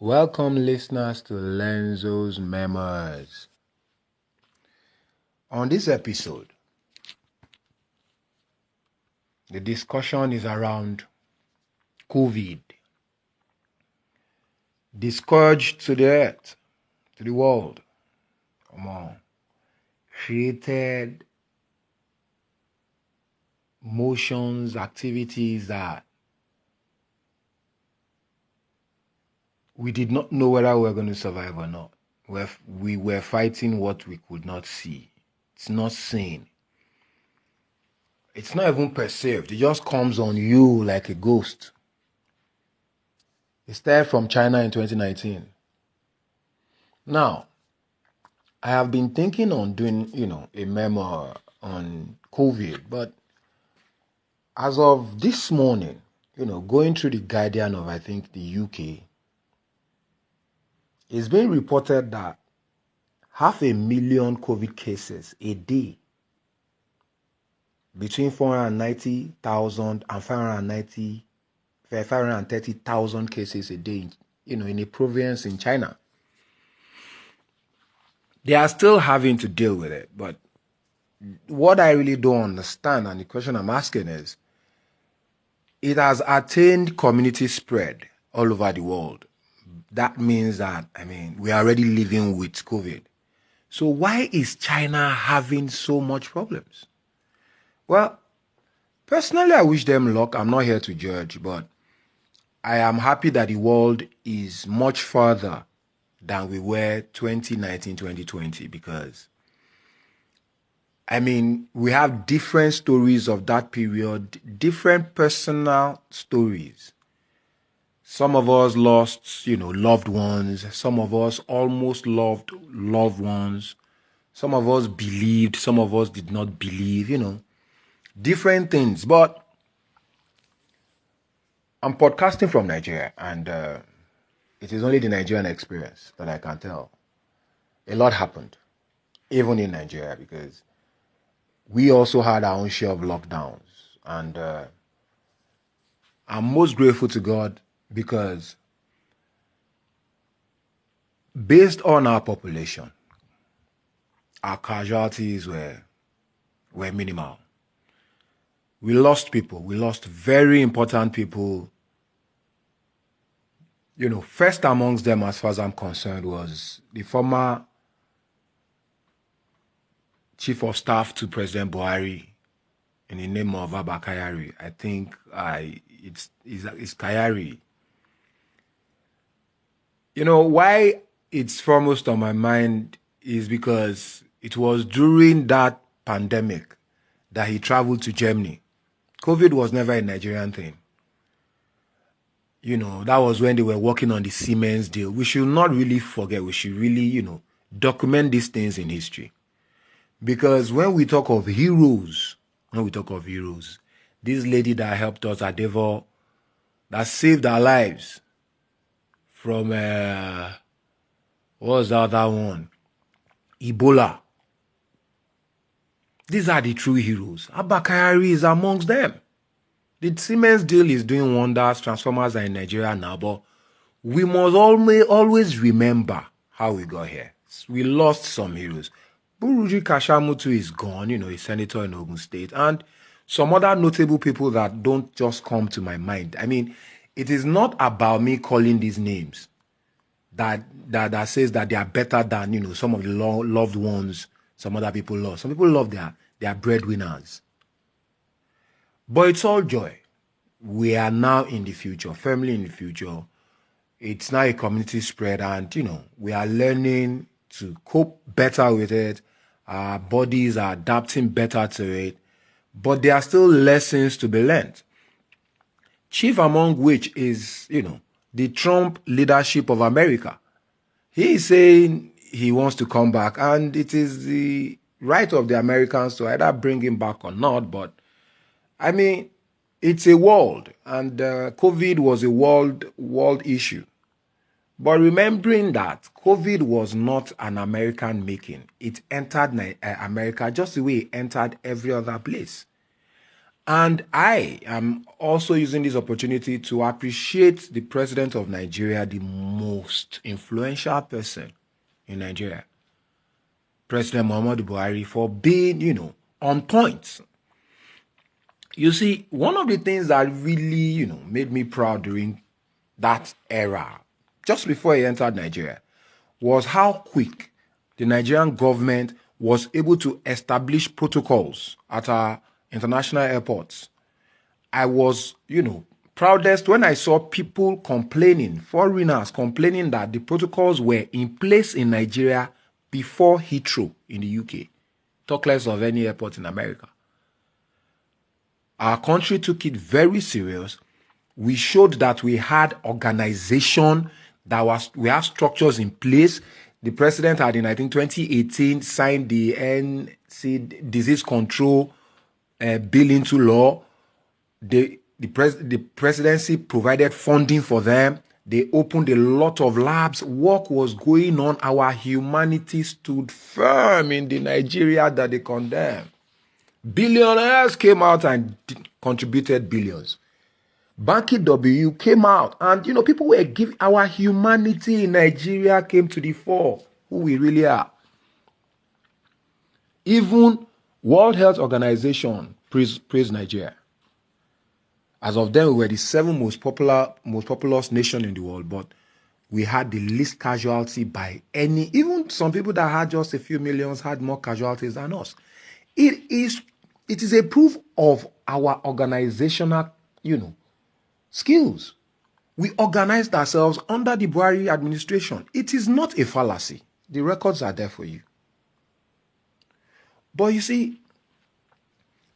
Welcome listeners to LENZO'S MEMOIRS. On this episode, the discussion is around COVID, the scourge to the earth, to the world, created motions, activities that we did not know whether we were going to survive or not. We were fighting what we could not see. It's not seen. It's not even perceived. It just comes on you like a ghost. It started from China in 2019. Now, I have been thinking on doing, a memoir on COVID, but as of this morning, going through the Guardian of, I think, the UK, it's been reported that 500,000 COVID cases a day, between 490,000 and 530,000 cases a day, in a province in China. They are still having to deal with it, but what I really don't understand, and the question I'm asking is, it has attained community spread all over the world. That means that, we are already living with COVID. So why is China having so much problems? Well, personally, I wish them luck. I'm not here to judge, but I am happy that the world is much further than we were 2019, 2020, because we have different stories of that period, different personal stories. Some of us lost, loved ones. Some of us almost loved loved ones. Some of us believed, some of us did not believe, different things. But I'm podcasting from Nigeria, and it is only the Nigerian experience that I can tell. A lot happened, even in Nigeria, because we also had our own share of lockdowns. And I'm most grateful to God because based on our population, our casualties were minimal. We lost people. We lost very important people. First amongst them, as far as I'm concerned, was the former Chief of Staff to President Buhari in the name of Abba Kyari. I think it's Kyari. Why it's foremost on my mind is because it was during that pandemic that he traveled to Germany. COVID was never a Nigerian thing. That was when they were working on the Siemens deal. We should not really forget. We should really, document these things in history. Because when we talk of heroes, this lady that helped us at Devon, that saved our lives from, what was the other one? Ebola. These are the true heroes. Abba Kyari is amongst them. The Siemens deal is doing wonders. Transformers are in Nigeria now, but we must always remember how we got here. We lost some heroes. Buruji Kashamutu is gone, he's senator in Ogun State, and some other notable people that don't just come to my mind. It is not about me calling these names that says that they are better than, some of the loved ones some other people lost. Some people love their breadwinners. But it's all joy. We are now in the future, firmly in the future. It's now a community spread, and, we are learning to cope better with it. Our bodies are adapting better to it. But there are still lessons to be learned. Chief among which is, the Trump leadership of America. He is saying he wants to come back, and it is the right of the Americans to either bring him back or not. But, it's a world, and COVID was a world issue. But remembering that COVID was not an American making, it entered America just the way it entered every other place. And I am also using this opportunity to appreciate the president of Nigeria, the most influential person in Nigeria, President Muhammadu Buhari, for being, on point. You see, one of the things that really, made me proud during that era, just before he entered Nigeria, was how quick the Nigerian government was able to establish protocols at our international airports. I was, proudest when I saw people complaining, foreigners complaining that the protocols were in place in Nigeria before Heathrow in the UK. Talk less of any airport in America. Our country took it very serious. We showed that we had organization, we have structures in place. The president had in, I think, 2018 signed the NC disease control bill into law. The presidency provided funding for them. They opened a lot of labs. Work was going on. Our humanity stood firm in the Nigeria that they condemned. Billionaires came out and contributed billions. Banky W came out and, people were giving, our humanity in Nigeria came to the fore, who we really are. Even World Health Organization praised Nigeria. As of then, we were the 7th most populous nation in the world, but we had the least casualty by any, even some people that had just a few millions had more casualties than us. It is a proof of our organizational, skills. We organized ourselves under the Buhari administration. It is not a fallacy. The records are there for you. But you see,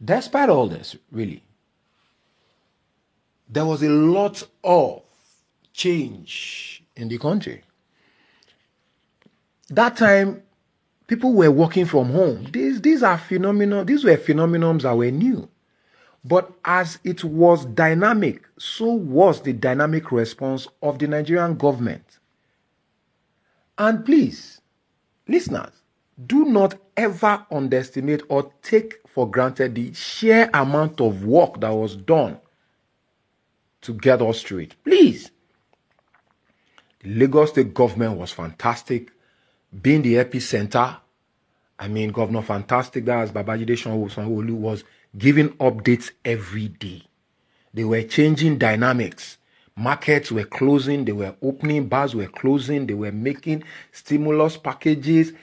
despite all this, really, there was a lot of change in the country. That time, people were working from home. These are phenomena. These were phenomena that were new. But as it was dynamic, so was the dynamic response of the Nigerian government. And please, listeners, do not ever underestimate or take for granted the sheer amount of work that was done to get us through it. Please. The Lagos State government was fantastic. Being the epicenter, Governor Fantastic, that was Babajide Sanwo-Olu, was giving updates every day. They were changing dynamics. Markets were closing, they were opening, bars were closing, they were making stimulus packages.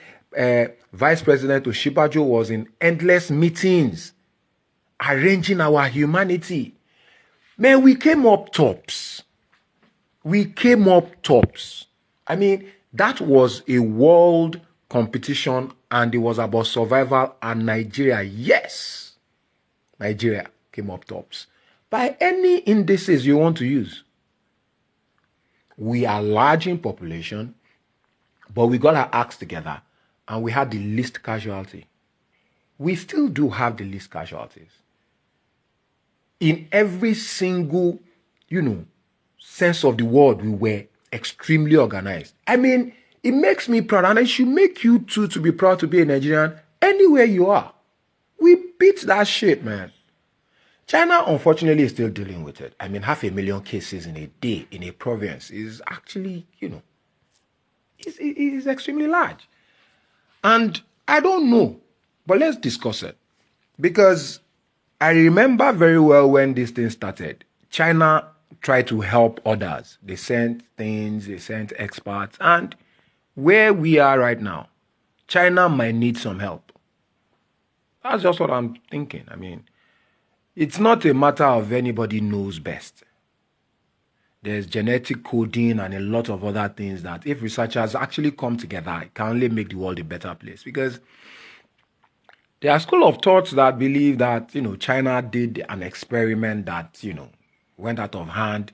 Vice President Oshibajo was in endless meetings, arranging our humanity. Man, we came up tops. That was a world competition and it was about survival, and Nigeria, yes, Nigeria came up tops. By any indices you want to use. We are large in population, but we got our acts together and we had the least casualty. We still do have the least casualties. In every single, sense of the word, we were extremely organized. It makes me proud, and it should make you too to be proud to be a Nigerian anywhere you are. We beat that shit, man. China, unfortunately, is still dealing with it. 500,000 cases in a day in a province is actually, is extremely large. And I don't know, but let's discuss it. Because I remember very well when this thing started. China tried to help others. They sent things, they sent experts. And where we are right now, China might need some help. That's just what I'm thinking. It's not a matter of anybody knows best. There's genetic coding and a lot of other things that if researchers actually come together, it can only make the world a better place. Because there are school of thoughts that believe that, China did an experiment that, went out of hand.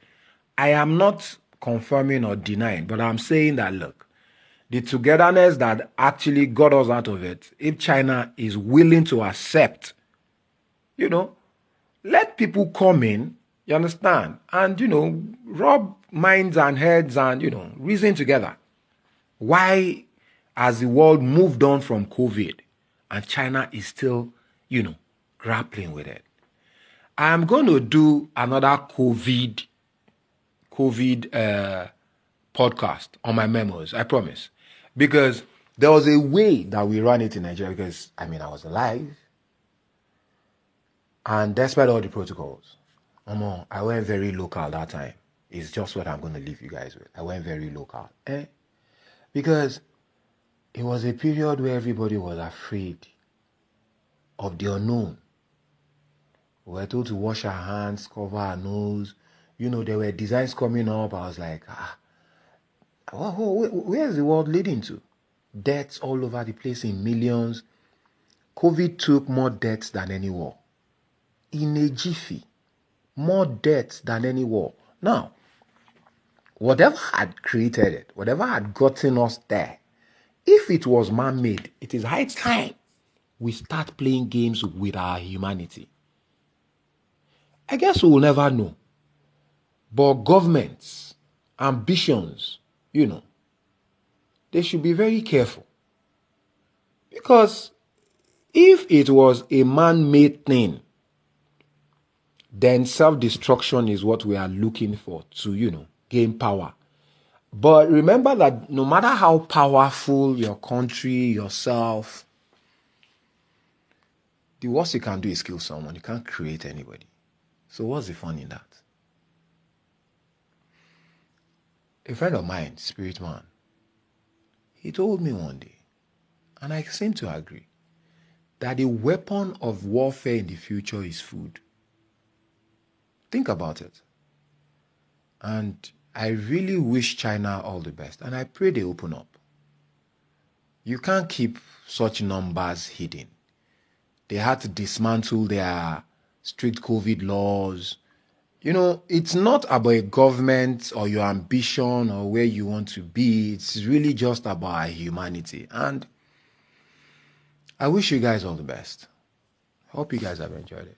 I am not confirming or denying, but I'm saying that, look, the togetherness that actually got us out of it, if China is willing to accept, let people come in, you understand, and, rub minds and heads and, reason together. Why, as the world moved on from COVID, and China is still, grappling with it. I'm going to do another COVID podcast on my memoirs. I promise. Because there was a way that we ran it in Nigeria because, I mean, I was alive. And despite all the protocols, I went very local that time. It's just what I'm going to leave you guys with. I went very local. Because it was a period where everybody was afraid of the unknown. We were told to wash our hands, cover our nose. You know, there were designs coming up. I was like, where is the world leading to? Deaths all over the place in millions. COVID took more deaths than any war. In a jiffy, more deaths than any war. Now, whatever had created it, whatever had gotten us there, if it was man-made, it is high time we start playing games with our humanity. I guess we will never know. But governments, ambitions, they should be very careful. Because if it was a man-made thing, then self-destruction is what we are looking for to, gain power. But remember that no matter how powerful your country, yourself, the worst you can do is kill someone. You can't create anybody. So what's the fun in that? A friend of mine, spirit man, he told me one day, and I seem to agree, that the weapon of warfare in the future is food. Think about it. And I really wish China all the best, and I pray they open up. You can't keep such numbers hidden. They had to dismantle their strict COVID laws. It's not about a government or your ambition or where you want to be. It's really just about humanity. And I wish you guys all the best. Hope you guys have enjoyed it.